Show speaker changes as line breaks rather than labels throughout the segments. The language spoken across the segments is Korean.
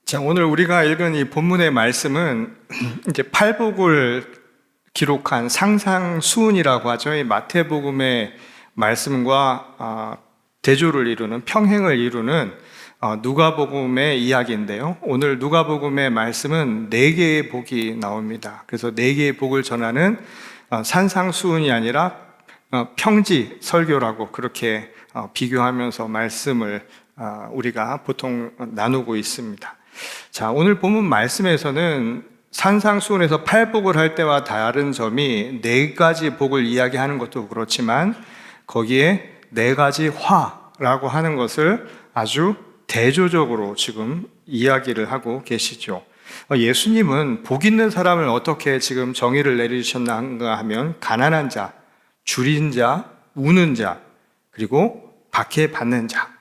자, 오늘 우리가 읽은 이 본문의 말씀은 이제 팔복을 기록한 상상수훈이라고 하죠. 이 마태복음의 말씀과 대조를 이루는, 평행을 이루는 누가복음의 이야기인데요. 오늘 누가복음의 말씀은 4개의 복이 나옵니다. 그래서 4개의 복을 전하는 산상수훈이 아니라 평지 설교라고 그렇게 비교하면서 말씀을 우리가 보통 나누고 있습니다. 자, 오늘 본문 말씀에서는 산상수훈에서 팔복을 할 때와 다른 점이 4가지 복을 이야기하는 것도 그렇지만 거기에 4가지 화라고 하는 것을 아주 대조적으로 지금 이야기를 하고 계시죠. 예수님은 복 있는 사람을 어떻게 지금 정의를 내리셨는가 하면 가난한 자, 줄인 자, 우는 자, 그리고 박해받는 자,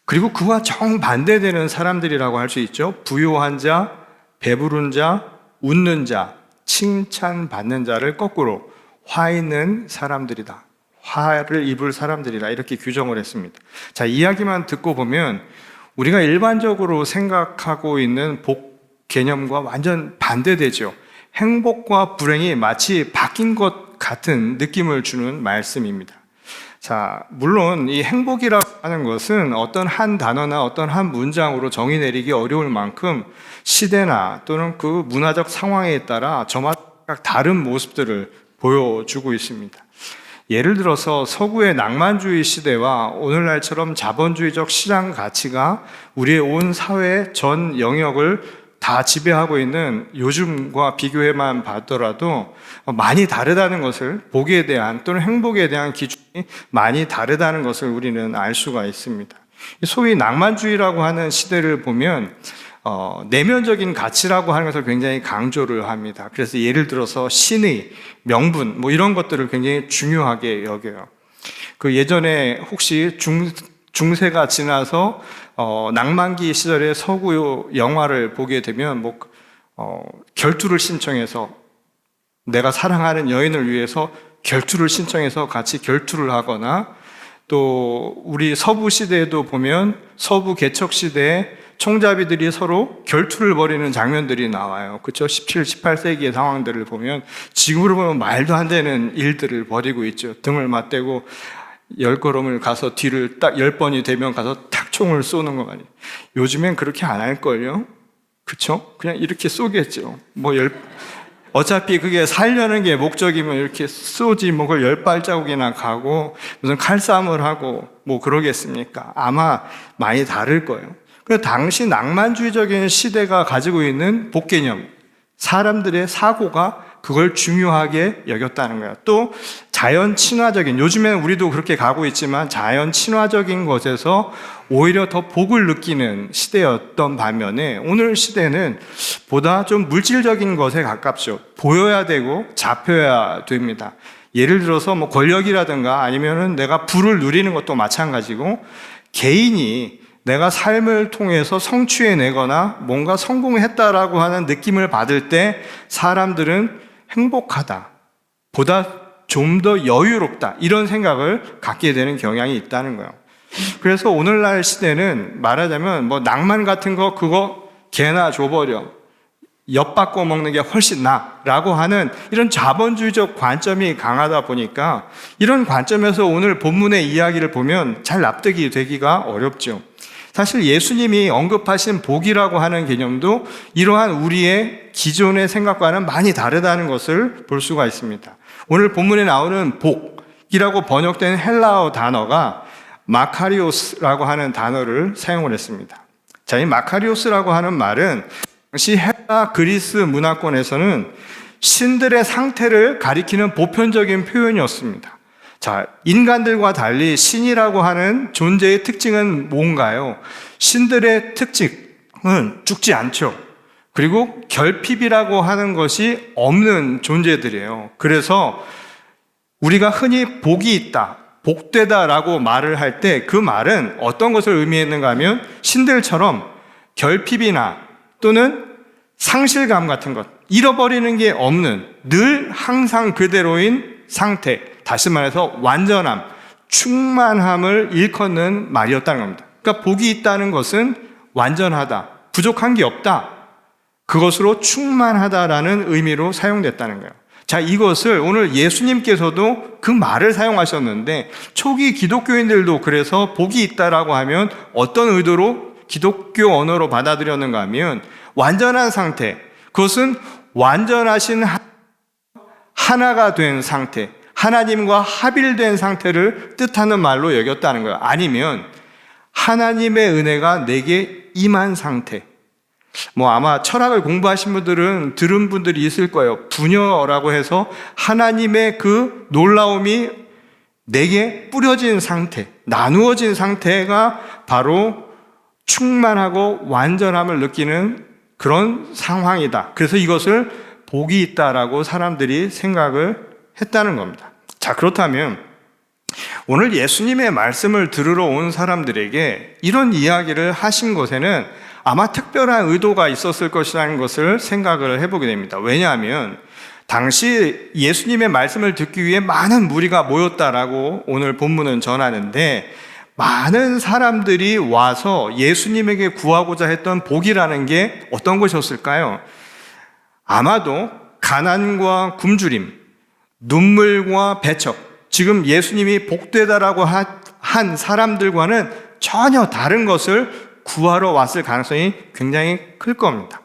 그리고 그와 정반대되는 사람들이라고 할 수 있죠. 부요한 자, 배부른 자, 웃는 자, 칭찬받는 자를 거꾸로 화 있는 사람들이다, 화를 입을 사람들이라 이렇게 규정을 했습니다. 자, 이야기만 듣고 보면 우리가 일반적으로 생각하고 있는 복 개념과 완전 반대되죠. 행복과 불행이 마치 바뀐 것 같은 느낌을 주는 말씀입니다. 자, 물론 이 행복이라고 하는 것은 어떤 한 단어나 어떤 한 문장으로 정의 내리기 어려울 만큼 시대나 또는 그 문화적 상황에 따라 저마다 다른 모습들을 보여주고 있습니다. 예를 들어서 서구의 낭만주의 시대와 오늘날처럼 자본주의적 시장 가치가 우리의 온 사회 전 영역을 다 지배하고 있는 요즘과 비교해만 봤더라도 많이 다르다는 것을, 복에 대한 또는 행복에 대한 기준이 많이 다르다는 것을 우리는 알 수가 있습니다. 소위 낭만주의라고 하는 시대를 보면 내면적인 가치라고 하는 것을 굉장히 강조를 합니다. 그래서 예를 들어서 신의, 명분 이런 것들을 굉장히 중요하게 여겨요. 그 예전에 혹시 중세가 지나서 낭만기 시절의 서구 영화를 보게 되면 결투를 신청해서, 내가 사랑하는 여인을 위해서 결투를 신청해서 같이 결투를 하거나, 또 우리 서부 시대에도 보면 서부 개척 시대에 총잡이들이 서로 결투를 벌이는 장면들이 나와요. 그렇죠? 17, 18세기의 상황들을 보면 지금으로 보면 말도 안 되는 일들을 벌이고 있죠. 등을 맞대고 10걸음을 가서 뒤를 딱 10번이 되면 가서 탁 총을 쏘는 거 아니에요. 요즘엔 그렇게 안 할걸요? 그쵸? 그냥 이렇게 쏘겠죠. 어차피 그게 살려는 게 목적이면 이렇게 쏘지, 그걸 10발자국이나 가고 무슨 칼싸움을 하고 그러겠습니까? 아마 많이 다를 거예요. 그래서 당시 낭만주의적인 시대가 가지고 있는 복 개념, 사람들의 사고가 그걸 중요하게 여겼다는 거예요. 또 자연 친화적인, 요즘에는 우리도 그렇게 가고 있지만 자연 친화적인 것에서 오히려 더 복을 느끼는 시대였던 반면에 오늘 시대는 보다 좀 물질적인 것에 가깝죠. 보여야 되고 잡혀야 됩니다. 예를 들어서 권력이라든가 아니면은 내가 부를 누리는 것도 마찬가지고, 개인이 내가 삶을 통해서 성취해내거나 뭔가 성공했다라고 하는 느낌을 받을 때 사람들은 행복하다, 보다 좀 더 여유롭다, 이런 생각을 갖게 되는 경향이 있다는 거예요. 그래서 오늘날 시대는 말하자면 낭만 같은 거 그거 개나 줘버려, 엿바꿔 먹는 게 훨씬 나라고 하는 이런 자본주의적 관점이 강하다 보니까 이런 관점에서 오늘 본문의 이야기를 보면 잘 납득이 되기가 어렵죠. 사실 예수님이 언급하신 복이라고 하는 개념도 이러한 우리의 기존의 생각과는 많이 다르다는 것을 볼 수가 있습니다. 오늘 본문에 나오는 복이라고 번역된 헬라어 단어가 마카리오스라고 하는 단어를 사용을 했습니다. 자, 이 마카리오스라고 하는 말은 당시 헬라 그리스 문화권에서는 신들의 상태를 가리키는 보편적인 표현이었습니다. 자, 인간들과 달리 신이라고 하는 존재의 특징은 뭔가요? 신들의 특징은 죽지 않죠. 그리고 결핍이라고 하는 것이 없는 존재들이에요. 그래서 우리가 흔히 복이 있다, 복되다라고 말을 할 때 그 말은 어떤 것을 의미했는가 하면 신들처럼 결핍이나 또는 상실감 같은 것, 잃어버리는 게 없는, 늘 항상 그대로인 상태, 다시 말해서 완전함, 충만함을 일컫는 말이었다는 겁니다. 그러니까 복이 있다는 것은 완전하다, 부족한 게 없다. 그것으로 충만하다라는 의미로 사용됐다는 거예요. 자, 이것을 오늘 예수님께서도 그 말을 사용하셨는데 초기 기독교인들도 그래서 복이 있다라고 하면 어떤 의도로 기독교 언어로 받아들였는가 하면 완전한 상태, 그것은 완전하신 하나가 된 상태, 하나님과 합일된 상태를 뜻하는 말로 여겼다는 거예요. 아니면 하나님의 은혜가 내게 임한 상태. 아마 철학을 공부하신 분들은 들은 분들이 있을 거예요. 부녀라고 해서 하나님의 그 놀라움이 내게 뿌려진 상태, 나누어진 상태가 바로 충만하고 완전함을 느끼는 그런 상황이다. 그래서 이것을 복이 있다라고 사람들이 생각을 했다는 겁니다. 자, 그렇다면 오늘 예수님의 말씀을 들으러 온 사람들에게 이런 이야기를 하신 것에는 아마 특별한 의도가 있었을 것이라는 것을 생각을 해보게 됩니다. 왜냐하면 당시 예수님의 말씀을 듣기 위해 많은 무리가 모였다라고 오늘 본문은 전하는데 많은 사람들이 와서 예수님에게 구하고자 했던 복이라는 게 어떤 것이었을까요? 아마도 가난과 굶주림, 눈물과 배척, 지금 예수님이 복되다라고 한 사람들과는 전혀 다른 것을 구하러 왔을 가능성이 굉장히 클 겁니다.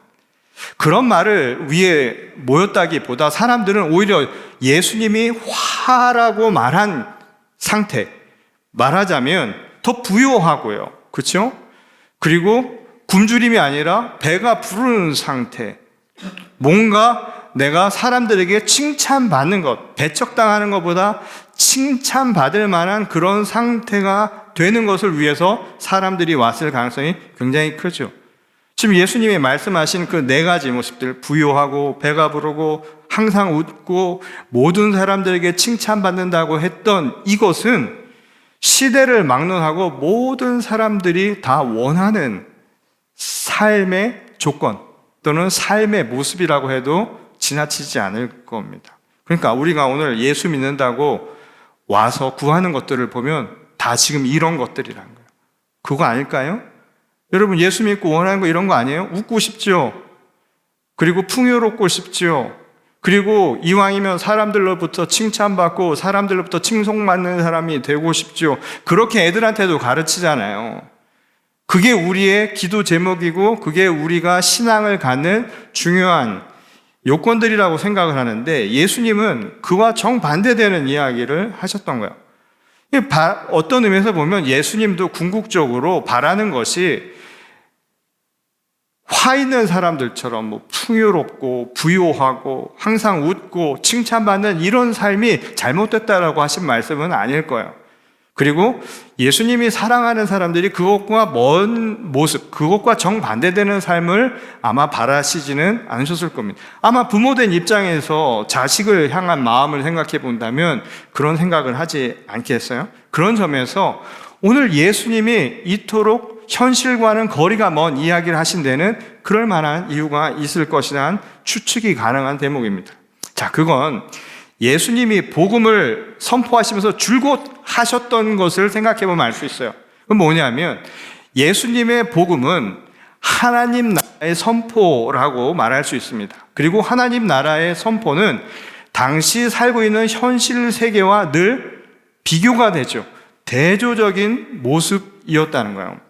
그런 말을 위해 모였다기보다 사람들은 오히려 예수님이 화라고 말한 상태, 말하자면 더 부요하고요. 그렇죠? 그리고 굶주림이 아니라 배가 부르는 상태, 뭔가 내가 사람들에게 칭찬받는 것, 배척당하는 것보다 칭찬받을 만한 그런 상태가 되는 것을 위해서 사람들이 왔을 가능성이 굉장히 크죠. 지금 예수님이 말씀하신 그 네 가지 모습들, 부요하고 배가 부르고 항상 웃고 모든 사람들에게 칭찬받는다고 했던 이것은 시대를 막론하고 모든 사람들이 다 원하는 삶의 조건 또는 삶의 모습이라고 해도 지나치지 않을 겁니다. 그러니까 우리가 오늘 예수 믿는다고 와서 구하는 것들을 보면 다 지금 이런 것들이라는 거예요. 그거 아닐까요? 여러분 예수 믿고 원하는 거 이런 거 아니에요? 웃고 싶죠? 그리고 풍요롭고 싶죠? 그리고 이왕이면 사람들로부터 칭찬받고 사람들로부터 칭송받는 사람이 되고 싶죠? 그렇게 애들한테도 가르치잖아요. 그게 우리의 기도 제목이고 그게 우리가 신앙을 갖는 중요한 요건들이라고 생각을 하는데 예수님은 그와 정반대되는 이야기를 하셨던 거예요. 어떤 의미에서 보면 예수님도 궁극적으로 바라는 것이 화 있는 사람들처럼 풍요롭고 부요하고 항상 웃고 칭찬받는 이런 삶이 잘못됐다라고 하신 말씀은 아닐 거예요. 그리고 예수님이 사랑하는 사람들이 그것과 먼 모습, 그것과 정반대되는 삶을 아마 바라시지는 않으셨을 겁니다. 아마 부모된 입장에서 자식을 향한 마음을 생각해 본다면 그런 생각을 하지 않겠어요? 그런 점에서 오늘 예수님이 이토록 현실과는 거리가 먼 이야기를 하신 데는 그럴 만한 이유가 있을 것이라는 추측이 가능한 대목입니다. 자, 그건 예수님이 복음을 선포하시면서 줄곧 하셨던 것을 생각해 보면 알 수 있어요. 그건 뭐냐면 예수님의 복음은 하나님 나라의 선포라고 말할 수 있습니다. 그리고 하나님 나라의 선포는 당시 살고 있는 현실 세계와 늘 비교가 되죠. 대조적인 모습이었다는 거예요.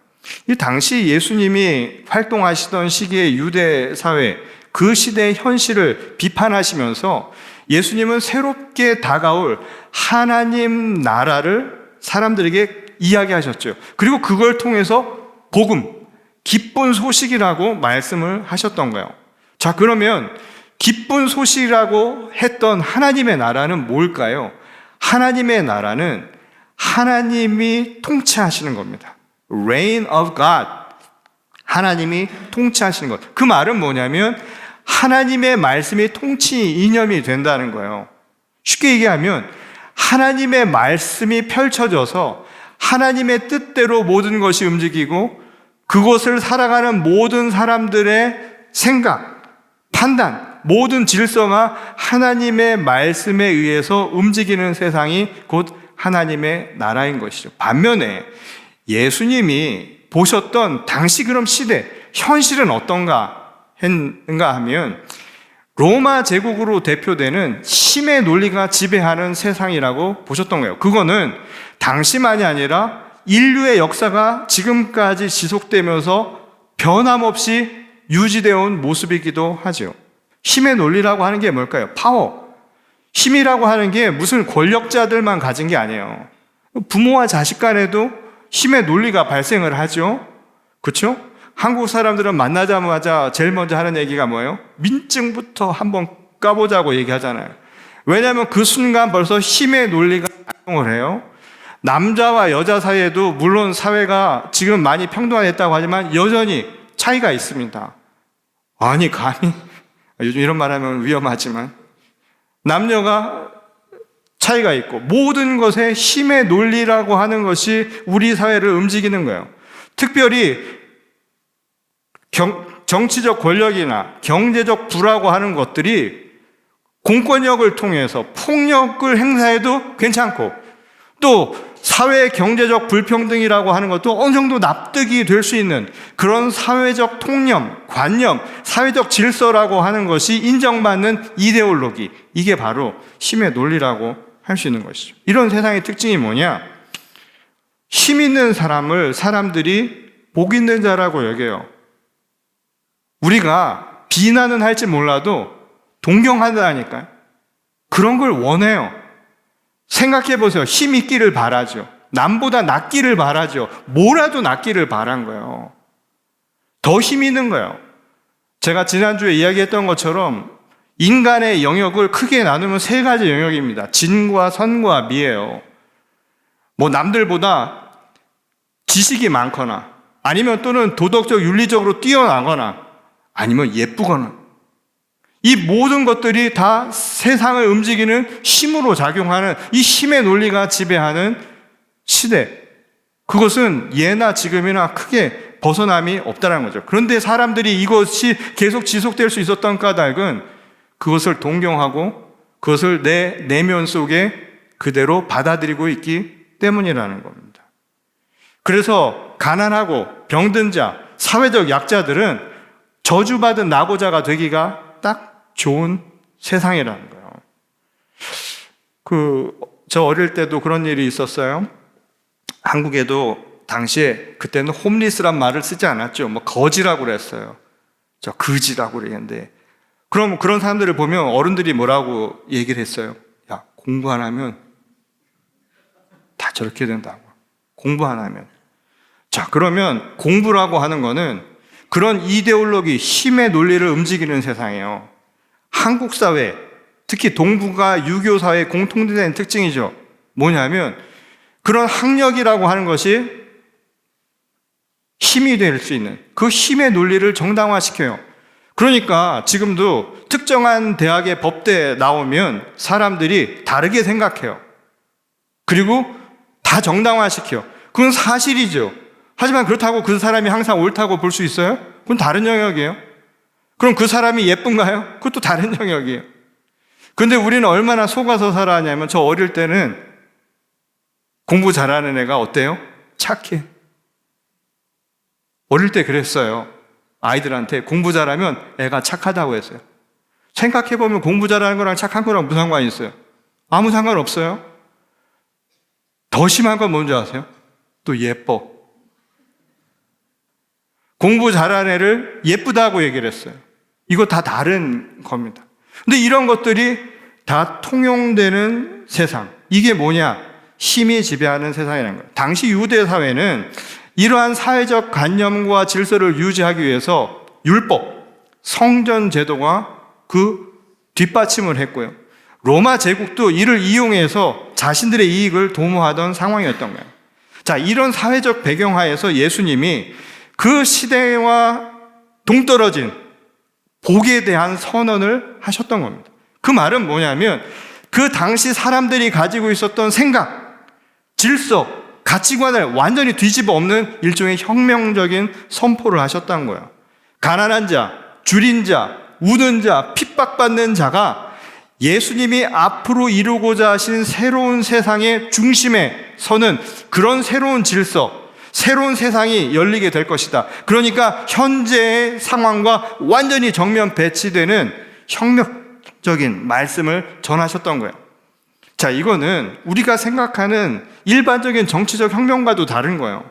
이 당시 예수님이 활동하시던 시기의 유대 사회, 그 시대의 현실을 비판하시면서 예수님은 새롭게 다가올 하나님 나라를 사람들에게 이야기하셨죠. 그리고 그걸 통해서 복음, 기쁜 소식이라고 말씀을 하셨던 거예요. 자, 그러면 기쁜 소식이라고 했던 하나님의 나라는 뭘까요? 하나님의 나라는 하나님이 통치하시는 겁니다. Reign of God. 하나님이 통치하시는 것. 그 말은 뭐냐면 하나님의 말씀이 통치 이념이 된다는 거예요. 쉽게 얘기하면 하나님의 말씀이 펼쳐져서 하나님의 뜻대로 모든 것이 움직이고 그것을 살아가는 모든 사람들의 생각, 판단, 모든 질서가 하나님의 말씀에 의해서 움직이는 세상이 곧 하나님의 나라인 것이죠. 반면에 예수님이 보셨던 당시 그런 시대, 현실은 어떤가 했는가 하면 로마 제국으로 대표되는 힘의 논리가 지배하는 세상이라고 보셨던 거예요. 그거는 당시만이 아니라 인류의 역사가 지금까지 지속되면서 변함없이 유지되어 온 모습이기도 하죠. 힘의 논리라고 하는 게 뭘까요? 파워. 힘이라고 하는 게 무슨 권력자들만 가진 게 아니에요. 부모와 자식 간에도 힘의 논리가 발생을 하죠. 그렇죠? 한국 사람들은 만나자마자 제일 먼저 하는 얘기가 뭐예요? 민증부터 한번 까보자고 얘기하잖아요. 왜냐하면 그 순간 벌써 힘의 논리가 작동을 해요. 남자와 여자 사이에도 물론 사회가 지금 많이 평등화됐다고 하지만 여전히 차이가 있습니다. 아니 감히, 요즘 이런 말 하면 위험하지만 남녀가 차이가 있고 모든 것에 힘의 논리라고 하는 것이 우리 사회를 움직이는 거예요. 특별히 정치적 권력이나 경제적 부라고 하는 것들이 공권력을 통해서 폭력을 행사해도 괜찮고, 또 사회 경제적 불평등이라고 하는 것도 어느 정도 납득이 될 수 있는 그런 사회적 통념, 관념, 사회적 질서라고 하는 것이 인정받는 이데올로기, 이게 바로 힘의 논리라고 할 수 있는 것이죠. 이런 세상의 특징이 뭐냐? 힘 있는 사람을 사람들이 복 있는 자라고 여겨요. 우리가 비난은 할지 몰라도 동경한다니까요. 그런 걸 원해요. 생각해 보세요. 힘 있기를 바라죠. 남보다 낫기를 바라죠. 뭐라도 낫기를 바란 거예요. 더 힘 있는 거예요. 제가 지난주에 이야기했던 것처럼 인간의 영역을 크게 나누면 세 가지 영역입니다. 진과 선과 미예요. 뭐 남들보다 지식이 많거나, 아니면 또는 도덕적 윤리적으로 뛰어나거나, 아니면 예쁘거나, 이 모든 것들이 다 세상을 움직이는 힘으로 작용하는 이 힘의 논리가 지배하는 시대, 그것은 예나 지금이나 크게 벗어남이 없다는 거죠. 그런데 사람들이 이것이 계속 지속될 수 있었던 까닭은 그것을 동경하고 그것을 내 내면 속에 그대로 받아들이고 있기 때문이라는 겁니다. 그래서 가난하고 병든 자, 사회적 약자들은 저주받은 낙오자가 되기가 딱 좋은 세상이라는 거예요. 저 어릴 때도 그런 일이 있었어요. 한국에도 당시에 그때는 홈리스란 말을 쓰지 않았죠. 뭐 거지라고 그랬어요. 저 그지라고 그랬는데, 그럼 그런 사람들을 보면 어른들이 뭐라고 얘기를 했어요? 야, 공부 안 하면 다 저렇게 된다고. 공부 안 하면. 자, 그러면 공부라고 하는 거는 그런 이데올로기, 힘의 논리를 움직이는 세상이에요. 한국 사회, 특히 동북아 유교 사회의 공통된 특징이죠. 뭐냐면 그런 학력이라고 하는 것이 힘이 될 수 있는 그 힘의 논리를 정당화시켜요. 그러니까 지금도 특정한 대학의 법대에 나오면 사람들이 다르게 생각해요. 그리고 다 정당화시켜. 그건 사실이죠. 하지만 그렇다고 그 사람이 항상 옳다고 볼 수 있어요? 그건 다른 영역이에요. 그럼 그 사람이 예쁜가요? 그것도 다른 영역이에요. 그런데 우리는 얼마나 속아서 살아가냐면, 저 어릴 때는 공부 잘하는 애가 어때요? 착해. 어릴 때 그랬어요. 아이들한테 공부 잘하면 애가 착하다고 했어요. 생각해보면 공부 잘하는 거랑 착한 거랑 무슨 상관이 있어요? 아무 상관없어요. 더 심한 건 뭔지 아세요? 또 예뻐. 공부 잘하는 애를 예쁘다고 얘기를 했어요. 이거 다 다른 겁니다. 근데 이런 것들이 다 통용되는 세상, 이게 뭐냐? 힘이 지배하는 세상이라는 거예요. 당시 유대 사회는 이러한 사회적 관념과 질서를 유지하기 위해서 율법, 성전 제도가 그 뒷받침을 했고요. 로마 제국도 이를 이용해서 자신들의 이익을 도모하던 상황이었던 거예요. 자, 이런 사회적 배경하에서 예수님이 그 시대와 동떨어진 복에 대한 선언을 하셨던 겁니다. 그 말은 뭐냐면 그 당시 사람들이 가지고 있었던 생각, 질서, 가치관을 완전히 뒤집어 엎는 일종의 혁명적인 선포를 하셨다는 거예요. 가난한 자, 줄인 자, 우는 자, 핍박받는 자가 예수님이 앞으로 이루고자 하신 새로운 세상의 중심에 서는 그런 새로운 질서, 새로운 세상이 열리게 될 것이다. 그러니까 현재의 상황과 완전히 정면 배치되는 혁명적인 말씀을 전하셨던 거예요. 자, 이거는 우리가 생각하는 일반적인 정치적 혁명과도 다른 거예요.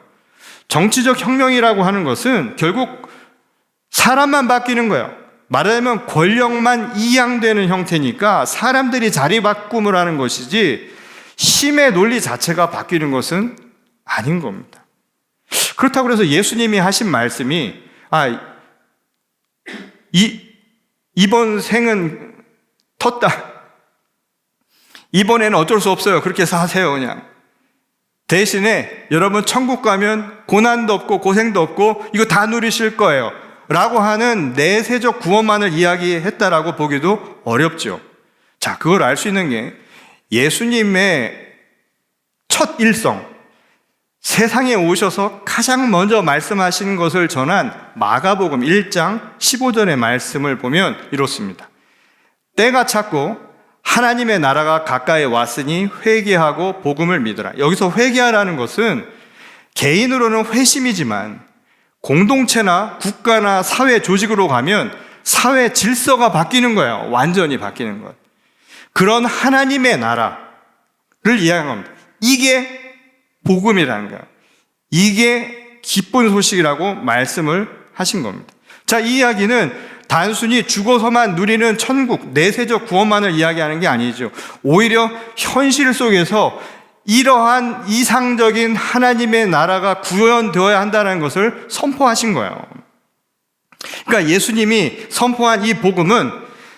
정치적 혁명이라고 하는 것은 결국 사람만 바뀌는 거예요. 말하자면 권력만 이양되는 형태니까 사람들이 자리 바꿈을 하는 것이지 힘의 논리 자체가 바뀌는 것은 아닌 겁니다. 그렇다고 해서 예수님이 하신 말씀이 이번 생은 텄다. 이번에는 어쩔 수 없어요. 그렇게 사세요, 그냥. 대신에 여러분 천국 가면 고난도 없고 고생도 없고 이거 다 누리실 거예요. 라고 하는 내세적 구원만을 이야기했다라고 보기도 어렵죠. 자, 그걸 알 수 있는 게 예수님의 첫 일성, 세상에 오셔서 가장 먼저 말씀하신 것을 전한 마가복음 1장 15절의 말씀을 보면 이렇습니다. 때가 찼고 하나님의 나라가 가까이 왔으니 회개하고 복음을 믿으라. 여기서 회개하라는 것은 개인으로는 회심이지만 공동체나 국가나 사회 조직으로 가면 사회 질서가 바뀌는 거예요. 완전히 바뀌는 것. 그런 하나님의 나라를 이야기한 겁니다. 이게 복음이라는 거예요. 이게 기쁜 소식이라고 말씀을 하신 겁니다. 자, 이 이야기는 단순히 죽어서만 누리는 천국, 내세적 구원만을 이야기하는 게 아니죠. 오히려 현실 속에서 이러한 이상적인 하나님의 나라가 구현되어야 한다는 것을 선포하신 거예요. 그러니까 예수님이 선포한 이 복음은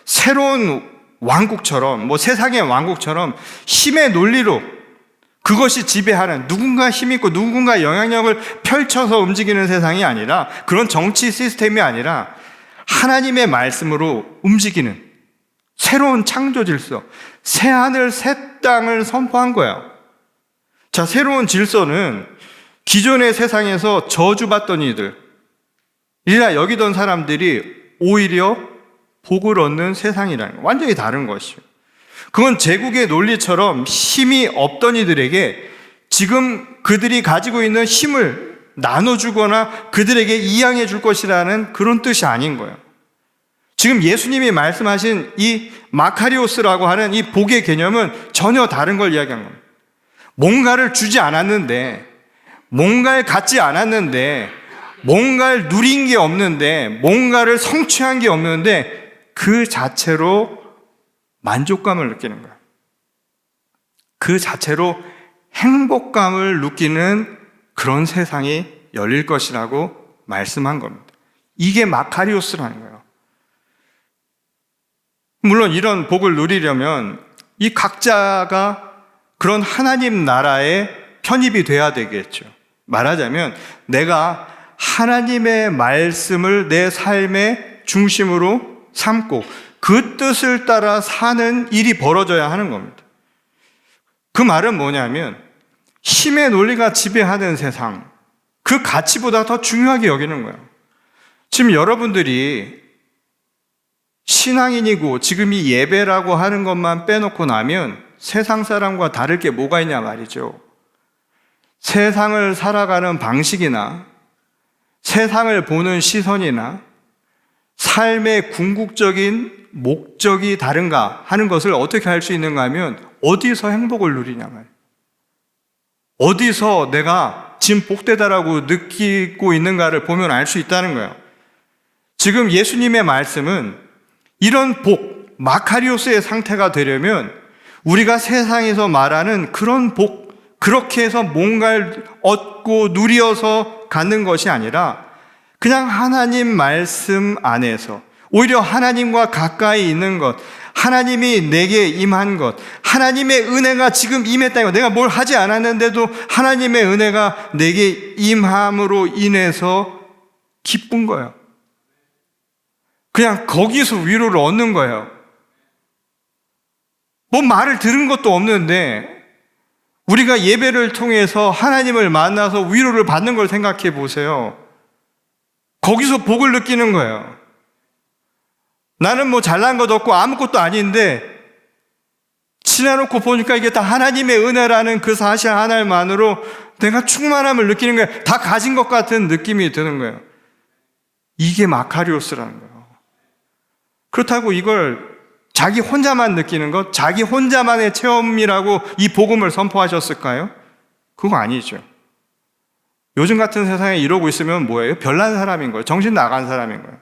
새로운 왕국처럼, 세상의 왕국처럼 힘의 논리로 그것이 지배하는, 누군가 힘있고 누군가 영향력을 펼쳐서 움직이는 세상이 아니라, 그런 정치 시스템이 아니라 하나님의 말씀으로 움직이는 새로운 창조 질서, 새 하늘 새 땅을 선포한 거예요. 자, 새로운 질서는 기존의 세상에서 저주받던 이들, 이라 여기던 사람들이 오히려 복을 얻는 세상이라는 거, 완전히 다른 것이죠. 그건 제국의 논리처럼 힘이 없던 이들에게 지금 그들이 가지고 있는 힘을 나눠주거나 그들에게 이양해 줄 것이라는 그런 뜻이 아닌 거예요. 지금 예수님이 말씀하신 이 마카리오스라고 하는 이 복의 개념은 전혀 다른 걸 이야기한 겁니다. 뭔가를 주지 않았는데, 뭔가를 갖지 않았는데, 뭔가를 누린 게 없는데, 뭔가를 성취한 게 없는데 그 자체로 만족감을 느끼는 거예요. 그 자체로 행복감을 느끼는 그런 세상이 열릴 것이라고 말씀한 겁니다. 이게 마카리오스라는 거예요. 물론 이런 복을 누리려면 이 각자가 그런 하나님 나라에 편입이 돼야 되겠죠. 말하자면 내가 하나님의 말씀을 내 삶의 중심으로 삼고 그 뜻을 따라 사는 일이 벌어져야 하는 겁니다. 그 말은 뭐냐면 힘의 논리가 지배하는 세상, 그 가치보다 더 중요하게 여기는 거예요. 지금 여러분들이 신앙인이고 지금 이 예배라고 하는 것만 빼놓고 나면 세상 사람과 다를 게 뭐가 있냐 말이죠. 세상을 살아가는 방식이나 세상을 보는 시선이나 삶의 궁극적인 목적이 다른가 하는 것을 어떻게 할 수 있는가 하면 어디서 행복을 누리냐 말이에요. 어디서 내가 지금 복되다라고 느끼고 있는가를 보면 알 수 있다는 거예요. 지금 예수님의 말씀은 이런 복, 마카리오스의 상태가 되려면 우리가 세상에서 말하는 그런 복, 그렇게 해서 뭔가를 얻고 누려서 갖는 것이 아니라 그냥 하나님 말씀 안에서 오히려 하나님과 가까이 있는 것, 하나님이 내게 임한 것, 하나님의 은혜가 지금 임했다는 것, 내가 뭘 하지 않았는데도 하나님의 은혜가 내게 임함으로 인해서 기쁜 거예요. 그냥 거기서 위로를 얻는 거예요. 뭐 말을 들은 것도 없는데 우리가 예배를 통해서 하나님을 만나서 위로를 받는 걸 생각해 보세요. 거기서 복을 느끼는 거예요. 나는 뭐 잘난 것 없고 아무것도 아닌데 지나놓고 보니까 이게 다 하나님의 은혜라는 그 사실 하나만으로 내가 충만함을 느끼는 거예요. 다 가진 것 같은 느낌이 드는 거예요. 이게 마카리오스라는 거예요. 그렇다고 이걸 자기 혼자만 느끼는 것, 자기 혼자만의 체험이라고 이 복음을 선포하셨을까요? 그거 아니죠. 요즘 같은 세상에 이러고 있으면 뭐예요? 별난 사람인 거예요. 정신 나간 사람인 거예요.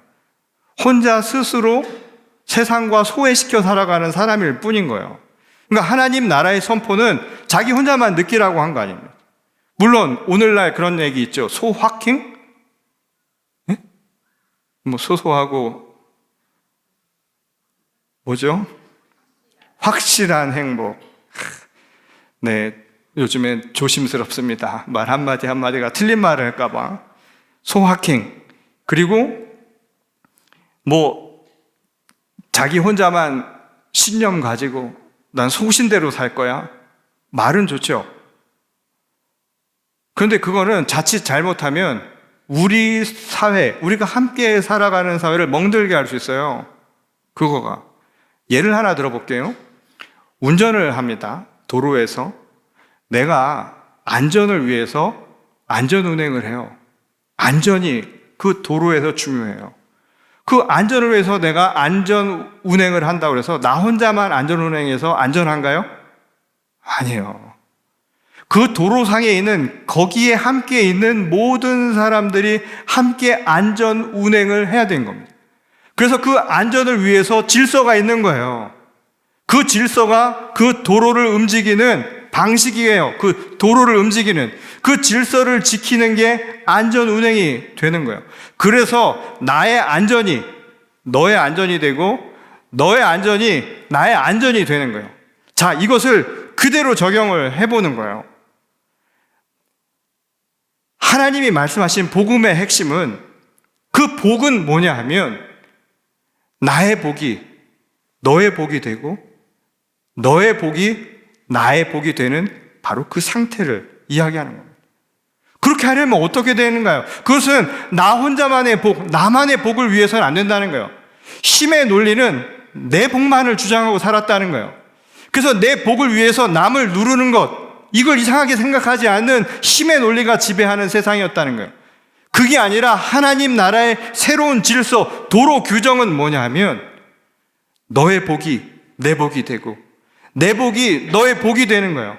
혼자 스스로 세상과 소외시켜 살아가는 사람일 뿐인 거예요. 그러니까 하나님 나라의 선포는 자기 혼자만 느끼라고 한 거 아닙니까? 물론 오늘날 그런 얘기 있죠. 소확행? 네? 뭐 소소하고 뭐죠? 확실한 행복. 네, 요즘엔 조심스럽습니다. 말 한마디 한마디가 틀린 말을 할까봐. 소확행. 그리고 뭐 자기 혼자만 신념 가지고 난 소신대로 살 거야. 말은 좋죠. 그런데 그거는 자칫 잘못하면 우리 사회, 우리가 함께 살아가는 사회를 멍들게 할 수 있어요. 그거가. 예를 하나 들어볼게요. 운전을 합니다. 도로에서. 내가 안전을 위해서 안전운행을 해요. 안전이 그 도로에서 중요해요. 그 안전을 위해서 내가 안전운행을 한다고 해서 나 혼자만 안전운행해서 안전한가요? 아니에요. 그 도로상에 있는 거기에 함께 있는 모든 사람들이 함께 안전운행을 해야 되는 겁니다. 그래서 그 안전을 위해서 질서가 있는 거예요. 그 질서가 그 도로를 움직이는 방식이에요. 그 도로를 움직이는 그 질서를 지키는 게 안전운행이 되는 거예요. 그래서 나의 안전이 너의 안전이 되고 너의 안전이 나의 안전이 되는 거예요. 자, 이것을 그대로 적용을 해보는 거예요. 하나님이 말씀하신 복음의 핵심은 그 복은 뭐냐 하면 나의 복이 너의 복이 되고 너의 복이 나의 복이 되는 바로 그 상태를 이야기하는 겁니다. 그렇게 하려면 어떻게 되는가요? 그것은 나 혼자만의 복, 나만의 복을 위해서는 안 된다는 거예요. 힘의 논리는 내 복만을 주장하고 살았다는 거예요. 그래서 내 복을 위해서 남을 누르는 것, 이걸 이상하게 생각하지 않는 힘의 논리가 지배하는 세상이었다는 거예요. 그게 아니라 하나님 나라의 새로운 질서, 도로 규정은 뭐냐 하면 너의 복이 내 복이 되고 내 복이 너의 복이 되는 거예요.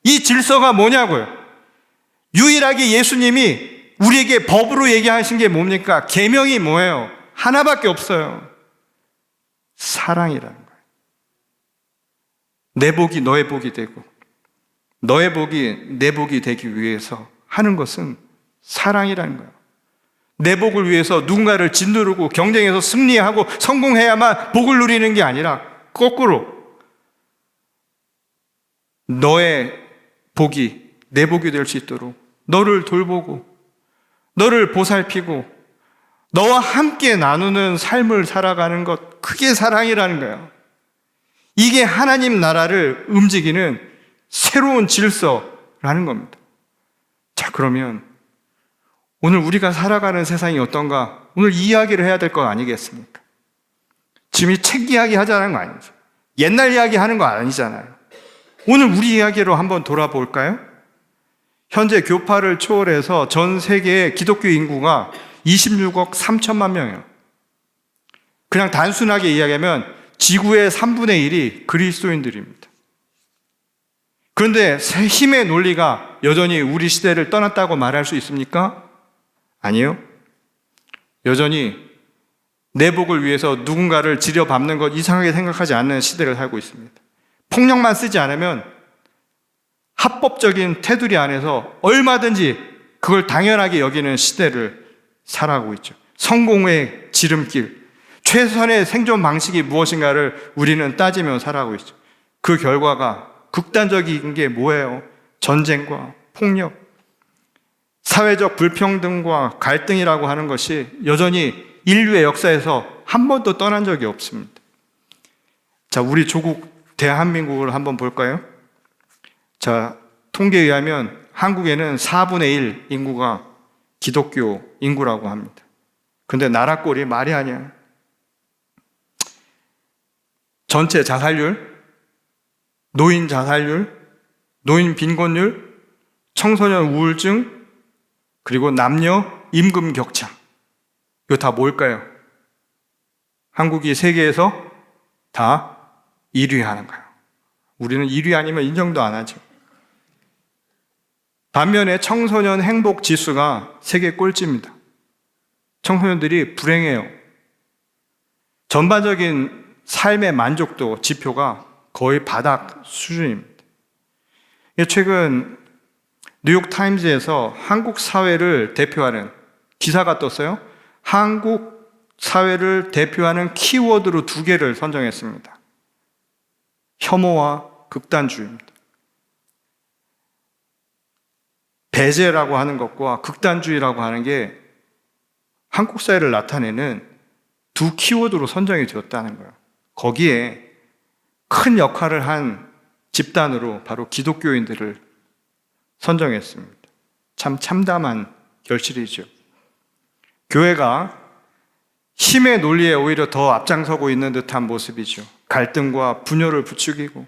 이 질서가 뭐냐고요? 유일하게 예수님이 우리에게 법으로 얘기하신 게 뭡니까? 계명이 뭐예요? 하나밖에 없어요. 사랑이라는 거예요. 내 복이 너의 복이 되고 너의 복이 내 복이 되기 위해서 하는 것은 사랑이라는 거예요. 내 복을 위해서 누군가를 짓누르고 경쟁해서 승리하고 성공해야만 복을 누리는 게 아니라 거꾸로 너의 복이 내 복이 될 수 있도록 너를 돌보고 너를 보살피고 너와 함께 나누는 삶을 살아가는 것, 그게 사랑이라는 거예요. 이게 하나님 나라를 움직이는 새로운 질서라는 겁니다. 자, 그러면 오늘 우리가 살아가는 세상이 어떤가? 오늘 이야기를 해야 될 거 아니겠습니까? 지금 이 책 이야기 하자는 거 아니죠. 옛날 이야기 하는 거 아니잖아요. 오늘 우리 이야기로 한번 돌아볼까요? 현재 교파를 초월해서 전 세계의 기독교 인구가 26억 3천만 명이에요. 그냥 단순하게 이야기하면 지구의 3분의 1이 그리스도인들입니다. 그런데 힘의 논리가 여전히 우리 시대를 떠났다고 말할 수 있습니까? 아니요. 여전히 내 복을 위해서 누군가를 지려밟는 것 이상하게 생각하지 않는 시대를 살고 있습니다. 폭력만 쓰지 않으면 합법적인 테두리 안에서 얼마든지 그걸 당연하게 여기는 시대를 살아가고 있죠. 성공의 지름길, 최선의 생존 방식이 무엇인가를 우리는 따지며 살아가고 있죠. 그 결과가 극단적인 게 뭐예요? 전쟁과 폭력, 사회적 불평등과 갈등이라고 하는 것이 여전히 인류의 역사에서 한 번도 떠난 적이 없습니다. 자, 우리 조국 대한민국을 한번 볼까요? 자, 통계에 의하면 한국에는 4분의 1 인구가 기독교 인구라고 합니다. 근데 나라 꼴이 말이 아니야. 전체 자살률 노인 자살률, 노인 빈곤율, 청소년 우울증, 그리고 남녀 임금 격차. 이거 다 뭘까요? 한국이 세계에서 다 1위 하는 거예요. 우리는 1위 아니면 인정도 안 하죠. 반면에 청소년 행복 지수가 세계 꼴찌입니다. 청소년들이 불행해요. 전반적인 삶의 만족도 지표가 거의 바닥 수준입니다. 최근 뉴욕타임즈에서 한국 사회를 대표하는 기사가 떴어요. 한국 사회를 대표하는 키워드로 2개를 선정했습니다. 혐오와 극단주의입니다. 배제라고 하는 것과 극단주의라고 하는 게 한국 사회를 나타내는 2 키워드로 선정이 되었다는 거예요. 거기에 큰 역할을 한 집단으로 바로 기독교인들을 선정했습니다. 참 참담한 결실이죠. 교회가 힘의 논리에 오히려 더 앞장서고 있는 듯한 모습이죠. 갈등과 분열을 부추기고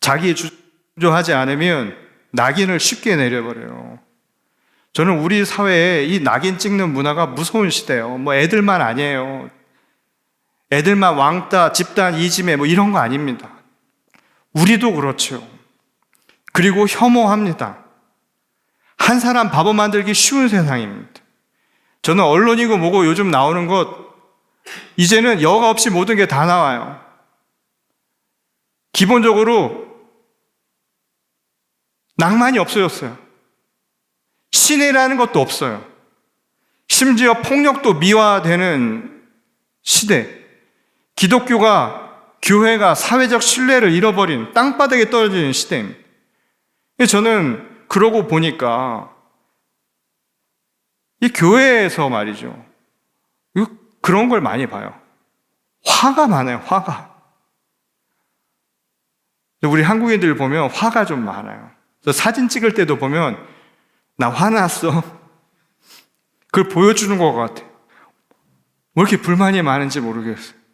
자기 주저하지 않으면 낙인을 쉽게 내려버려요. 저는 우리 사회에 이 낙인 찍는 문화가 무서운 시대예요. 뭐 애들만 아니에요. 애들만 왕따, 집단 이지매 뭐 이런 거 아닙니다. 우리도 그렇죠. 그리고 혐오합니다. 한 사람 바보 만들기 쉬운 세상입니다. 저는 언론이고 뭐고 요즘 나오는 것 이제는 여과 없이 모든 게 다 나와요. 기본적으로 낭만이 없어졌어요. 신뢰라는 것도 없어요. 심지어 폭력도 미화되는 시대. 기독교가, 교회가 사회적 신뢰를 잃어버린 땅바닥에 떨어지는 시대입니다. 저는 그러고 보니까 이 교회에서 말이죠. 그런 걸 많이 봐요. 화가 많아요, 화가. 우리 한국인들 보면 화가 좀 많아요. 사진 찍을 때도 보면 나 화났어. 그걸 보여주는 것 같아. 왜 이렇게 불만이 많은지 모르겠어요.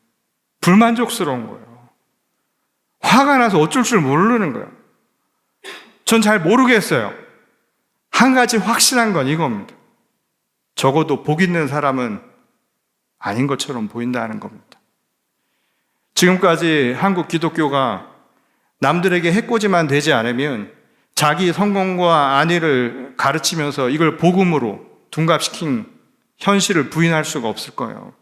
불만족스러운 거예요. 화가 나서 어쩔 줄 모르는 거예요. 전 잘 모르겠어요. 한 가지 확실한 건 이겁니다. 적어도 복 있는 사람은 아닌 것처럼 보인다는 겁니다. 지금까지 한국 기독교가 남들에게 해코지만 되지 않으면 자기 성공과 안위를 가르치면서 이걸 복음으로 둔갑시킨 현실을 부인할 수가 없을 거예요.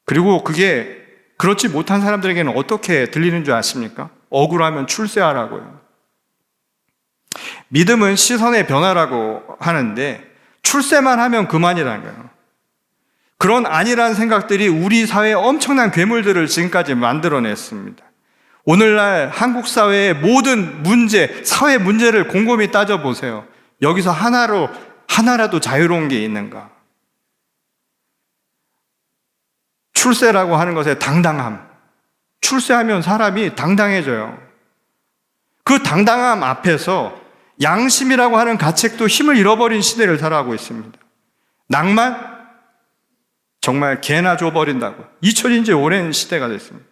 그리고 그게 그렇지 못한 사람들에게는 어떻게 들리는 줄 아십니까? 억울하면 출세하라고요. 믿음은 시선의 변화라고 하는데 출세만 하면 그만이라는 거예요. 그런 안일한 생각들이 우리 사회에 엄청난 괴물들을 지금까지 만들어냈습니다. 오늘날 한국 사회의 모든 문제, 사회 문제를 곰곰이 따져보세요. 여기서 하나라도 자유로운 게 있는가? 출세라고 하는 것의 당당함. 출세하면 사람이 당당해져요. 그 당당함 앞에서 양심이라고 하는 가책도 힘을 잃어버린 시대를 살아가고 있습니다. 낭만? 정말 개나 줘버린다고. 잊혀진 지 오랜 시대가 됐습니다.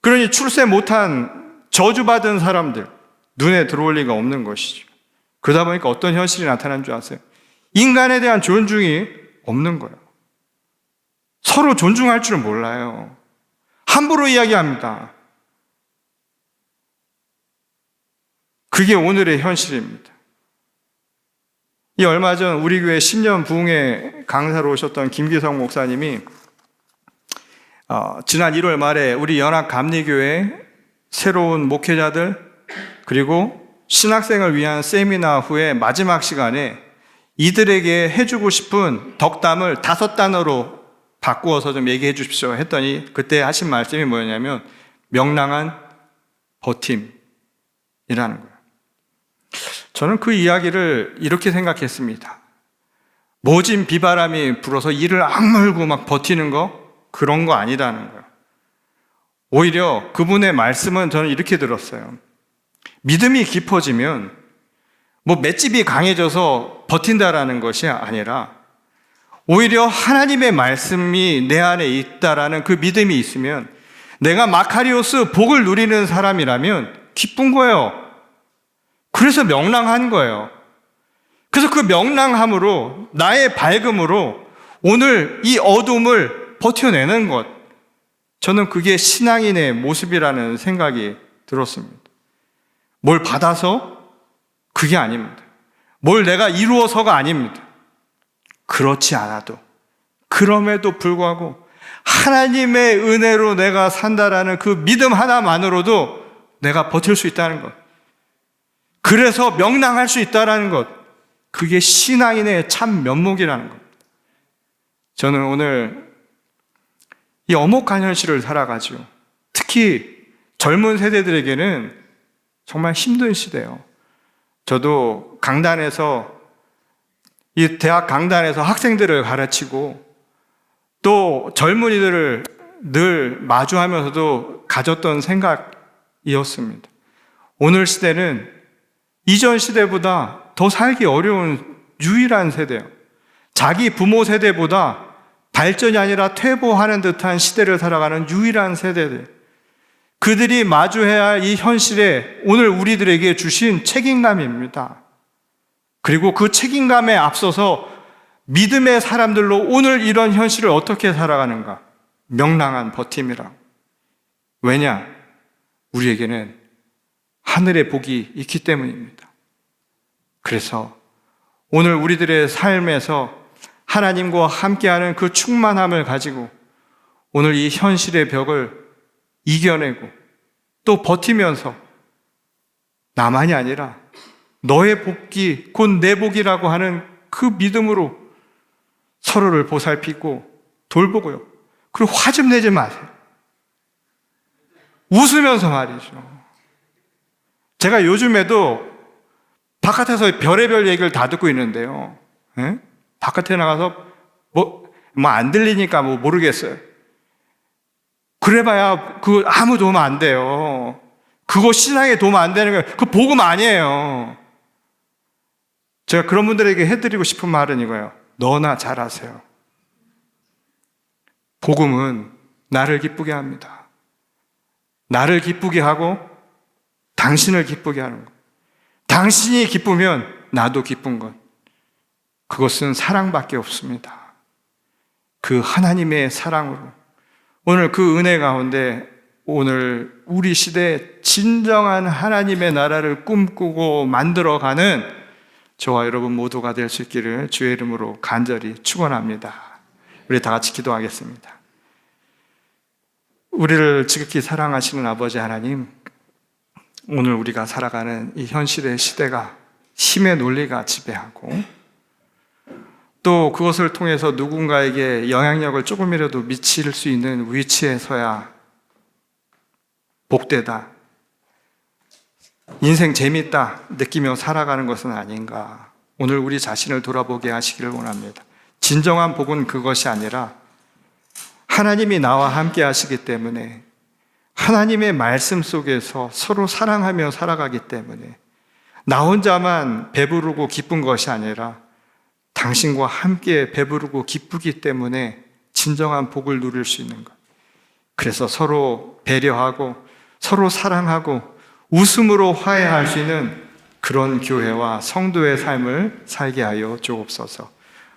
그러니 출세 못한 저주받은 사람들 눈에 들어올 리가 없는 것이죠. 그러다 보니까 어떤 현실이 나타난 줄 아세요? 인간에 대한 존중이 없는 거예요. 서로 존중할 줄은 몰라요. 함부로 이야기합니다. 그게 오늘의 현실입니다. 이 얼마 전 우리 교회 10년 부흥회 강사로 오셨던 김기성 목사님이 지난 1월 말에 우리 연합감리교회 새로운 목회자들 그리고 신학생을 위한 세미나 후에 마지막 시간에 이들에게 해주고 싶은 덕담을 5단어로 바꾸어서 좀 얘기해 주십시오 했더니 그때 하신 말씀이 뭐였냐면 명랑한 버팀이라는 거예요. 저는 그 이야기를 이렇게 생각했습니다. 모진 비바람이 불어서 이를 악물고 막 버티는 거 그런 거 아니라는 거예요. 오히려 그분의 말씀은 저는 이렇게 들었어요. 믿음이 깊어지면 뭐 맷집이 강해져서 버틴다라는 것이 아니라 오히려 하나님의 말씀이 내 안에 있다라는 그 믿음이 있으면 내가 마카리오스 복을 누리는 사람이라면 기쁜 거예요. 그래서 명랑한 거예요. 그래서 그 명랑함으로, 나의 밝음으로 오늘 이 어둠을 버텨내는 것, 저는 그게 신앙인의 모습이라는 생각이 들었습니다. 뭘 받아서? 그게 아닙니다. 뭘 내가 이루어서가 아닙니다. 그렇지 않아도, 그럼에도 불구하고 하나님의 은혜로 내가 산다라는 그 믿음 하나만으로도 내가 버틸 수 있다는 것, 그래서 명랑할 수 있다는 것, 그게 신앙인의 참 면목이라는 것. 저는 오늘 이 엄혹한 현실을 살아가지고 특히 젊은 세대들에게는 정말 힘든 시대예요. 저도 이 대학 강단에서 학생들을 가르치고 또 젊은이들을 늘 마주하면서도 가졌던 생각이었습니다. 오늘 시대는 이전 시대보다 더 살기 어려운 유일한 세대예요. 자기 부모 세대보다 발전이 아니라 퇴보하는 듯한 시대를 살아가는 유일한 세대들. 그들이 마주해야 할 이 현실에 오늘 우리들에게 주신 책임감입니다. 그리고 그 책임감에 앞서서 믿음의 사람들로 오늘 이런 현실을 어떻게 살아가는가? 명랑한 버팀이라. 왜냐? 우리에게는 하늘의 복이 있기 때문입니다. 그래서 오늘 우리들의 삶에서 하나님과 함께하는 그 충만함을 가지고 오늘 이 현실의 벽을 이겨내고 또 버티면서 나만이 아니라 너의 복이 곧 내 복이라고 하는 그 믿음으로 서로를 보살피고 돌보고요. 그리고 화 좀 내지 마세요. 웃으면서 말이죠. 제가 요즘에도 바깥에서 별의별 얘기를 다 듣고 있는데요. 예? 바깥에 나가서 뭐 안 들리니까 모르겠어요. 그래봐야 아무 도움 안 돼요. 그거 신앙에 도움 안 되는 거예요. 그거 복음 아니에요. 제가 그런 분들에게 해드리고 싶은 말은 이거예요. 너나 잘하세요. 복음은 나를 기쁘게 합니다. 나를 기쁘게 하고 당신을 기쁘게 하는 것. 당신이 기쁘면 나도 기쁜 것. 그것은 사랑밖에 없습니다. 그 하나님의 사랑으로 오늘 그 은혜 가운데 오늘 우리 시대에 진정한 하나님의 나라를 꿈꾸고 만들어가는 저와 여러분 모두가 될 수 있기를 주의 이름으로 간절히 축원합니다. 우리 다 같이 기도하겠습니다. 우리를 지극히 사랑하시는 아버지 하나님, 오늘 우리가 살아가는 이 현실의 시대가 힘의 논리가 지배하고 또 그것을 통해서 누군가에게 영향력을 조금이라도 미칠 수 있는 위치에 서야 복되다, 인생 재밌다 느끼며 살아가는 것은 아닌가. 오늘 우리 자신을 돌아보게 하시기를 원합니다. 진정한 복은 그것이 아니라 하나님이 나와 함께 하시기 때문에, 하나님의 말씀 속에서 서로 사랑하며 살아가기 때문에 나 혼자만 배부르고 기쁜 것이 아니라 당신과 함께 배부르고 기쁘기 때문에 진정한 복을 누릴 수 있는 것. 그래서 서로 배려하고 서로 사랑하고 웃음으로 화해할 수 있는 그런 교회와 성도의 삶을 살게 하여 주옵소서.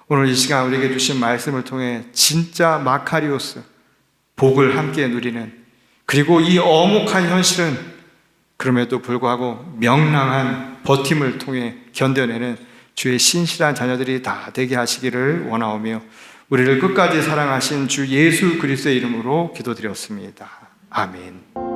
오늘 이 시간 우리에게 주신 말씀을 통해 진짜 마카리오스, 복을 함께 누리는, 그리고 이 엄혹한 현실은 그럼에도 불구하고 명랑한 버팀을 통해 견뎌내는 주의 신실한 자녀들이 다 되게 하시기를 원하오며 우리를 끝까지 사랑하신 주 예수 그리스도의 이름으로 기도드렸습니다. 아멘.